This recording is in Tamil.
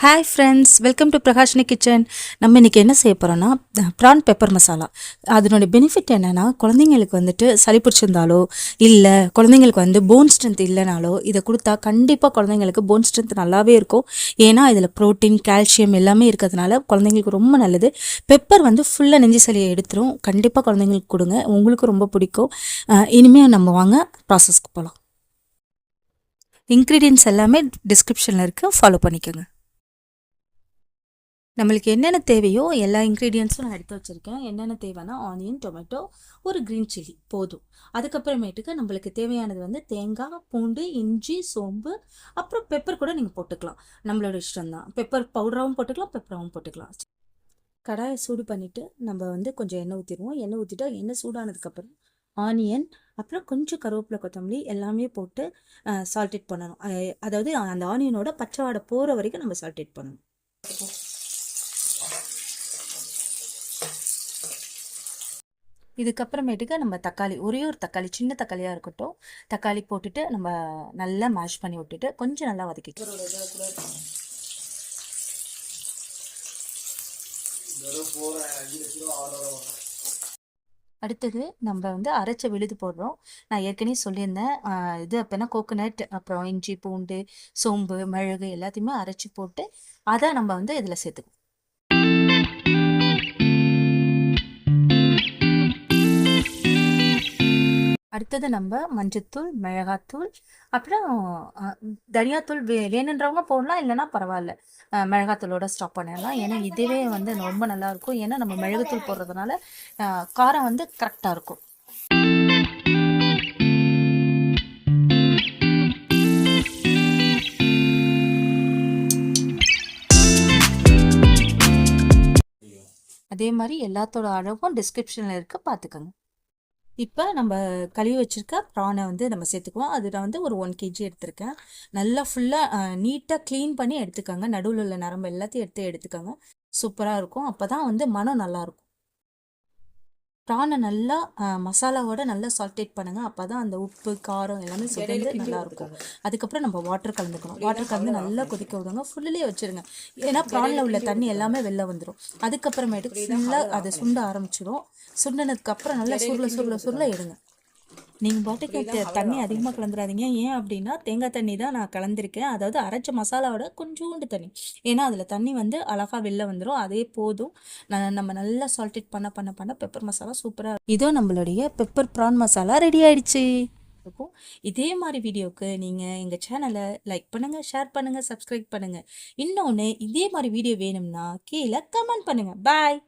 Hi friends, welcome to Prakashini kitchen. நம்ம இன்றைக்கி என்ன செய்ய போகிறோன்னா ப்ரான் பெப்பர் மசாலா. அதனுடைய பெனிஃபிட் என்னென்னா, குழந்தைங்களுக்கு வந்துட்டு சளி பிடிச்சிருந்தாலோ இல்லை குழந்தைங்களுக்கு போன் ஸ்ட்ரென்த் இல்லைனாலோ இதை கொடுத்தா கண்டிப்பாக குழந்தைங்களுக்கு போன் ஸ்ட்ரென்த் நல்லாவே இருக்கும். ஏன்னா இதில் ப்ரோட்டீன், கால்சியம் எல்லாமே இருக்கிறதுனால குழந்தைங்களுக்கு ரொம்ப நல்லது. பெப்பர் ஃபுல்லாக நெஞ்சு சளியை எடுத்துரும். கண்டிப்பாக குழந்தைங்களுக்கு கொடுங்க, உங்களுக்கு ரொம்ப பிடிக்கும். இனிமேல் நம்ம வாங்க ப்ராசஸ்க்கு போகலாம். இன்க்ரீடியன்ட்ஸ் எல்லாமே டிஸ்கிரிப்ஷனில் இருக்குது, ஃபாலோ பண்ணிக்கோங்க. நம்மளுக்கு என்னென்ன தேவையோ எல்லா இன்க்ரீடியன்ட்ஸும் நான் எடுத்து வச்சுருக்கேன். என்னென்ன தேவைன்னா ஆனியன், டொமேட்டோ, ஒரு க்ரீன் சில்லி போதும். அதுக்கப்புறமேட்டுக்கு நம்மளுக்கு தேவையானது தேங்காய், பூண்டு, இஞ்சி, சோம்பு, அப்புறம் பெப்பர் கூட நீங்கள் போட்டுக்கலாம். நம்மளோட இஷ்டம்தான். பெப்பர் பவுடராகவும் போட்டுக்கலாம், பெப்பராகவும் போட்டுக்கலாம். கடாயை சூடு பண்ணிவிட்டு நம்ம கொஞ்சம் எண்ணெய் ஊற்றிடுவோம். எண்ணெய் ஊற்றிட்டு எண்ணெய் சூடானதுக்கப்புறம் ஆனியன், அப்புறம் கொஞ்சம் கருவேப்பிலை, கொத்தமல்லி எல்லாமே போட்டு சால்டேட் பண்ணணும். அதாவது அந்த ஆனியனோட பச்சை வாடை போகிற வரைக்கும் நம்ம சால்டேட் பண்ணணும். இதுக்கப்புறமேட்டுக்கு நம்ம தக்காளி, ஒரே ஒரு தக்காளி, சின்ன தக்காளியாக இருக்கட்டும், தக்காளி போட்டுட்டு நம்ம நல்லா மேஷ் பண்ணி விட்டுட்டு கொஞ்சம் நல்லா வதக்கிக்கலாம். அடுத்தது நம்ம அரைச்ச விழுது போடுறோம். நான் ஏற்கனவே சொல்லியிருந்தேன், இது அப்போனா கோகோனட், அப்புறம் இஞ்சி, பூண்டு, சோம்பு, மிளகு எல்லாத்தையுமே அரைச்சி போட்டு அதை நம்ம இதில் சேர்த்துக்குவோம். அடுத்தது நம்ம மஞ்சத்தூள், மிளகாத்தூள், அப்புறம் தனியாத்தூள் வேணுன்றவங்க போடலாம், இல்லைன்னா பரவாயில்ல, மிளகாத்தூளோட ஸ்டாப் பண்ணிடலாம். ஏன்னா இதுவே ரொம்ப நல்லாயிருக்கும். ஏன்னா நம்ம மிளகுத்தூள் போடுறதுனால காரம் கரெக்டாக இருக்கும். அதே மாதிரி எல்லாத்தோட அளவும் டிஸ்கிரிப்ஷனில் இருக்க பார்த்துக்கோங்க. இப்போ நம்ம கழுவி வச்சுருக்க ப்ரானை நம்ம சேர்த்துக்குவோம். அது நான் ஒரு 1 kg எடுத்திருக்கேன். நல்லா ஃபுல்லாக நீட்டாக க்ளீன் பண்ணி எடுத்துக்கோங்க. நடுவில் உள்ள நரம்பு எல்லாத்தையும் எடுத்துக்கோங்க. சூப்பராக இருக்கும். அப்போ தான் மனம் நல்லாயிருக்கும். ப்ரானை நல்லா மசாலாவோட நல்லா சால்டேட் பண்ணுங்கள். அப்போ தான் அந்த உப்பு, காரம் எல்லாமே சேர்ந்து நல்லாயிருக்கும். அதுக்கப்புறம் நம்ம வாட்டர் கலந்துக்கணும். வாட்டர் கலந்து நல்லா கொதிக்க விடுங்க. ஃபுல்லிலே வச்சுருங்க. ஏன்னா ப்ரானில் உள்ள தண்ணி எல்லாமே வெளில வந்துடும். அதுக்கப்புறமேட்டுக்கு ஃபுல்லாக அதை சுண்ட ஆரம்பிச்சிடும். சுண்டினதுக்கப்புறம் நல்லா சுருள எடுங்க. நீங்கள் பாட்டுக்கு தண்ணி அதிகமாக கலந்துடாதீங்க. ஏன் அப்படின்னா தேங்காய் தண்ணி தான் நான் கலந்துருக்கேன். அதாவது அரைச்ச மசாலாவோட கொஞ்சோண்டு தண்ணி. ஏன்னா அதில் தண்ணி அழகாக வெளில வந்துடும். அதே போதும். நம்ம நல்லா சால்டேட் பண்ண பெப்பர் மசாலா சூப்பராக. இதோ நம்மளுடைய பெப்பர் ப்ரான் மசாலா ரெடி ஆயிடுச்சு. இருக்கும். இதே மாதிரி வீடியோவுக்கு நீங்கள் எங்கள் சேனலை லைக் பண்ணுங்கள், ஷேர் பண்ணுங்கள், சப்ஸ்கிரைப் பண்ணுங்கள். இன்னொன்று இதே மாதிரி வீடியோ வேணும்னா கீழே கமெண்ட் பண்ணுங்கள். பாய்.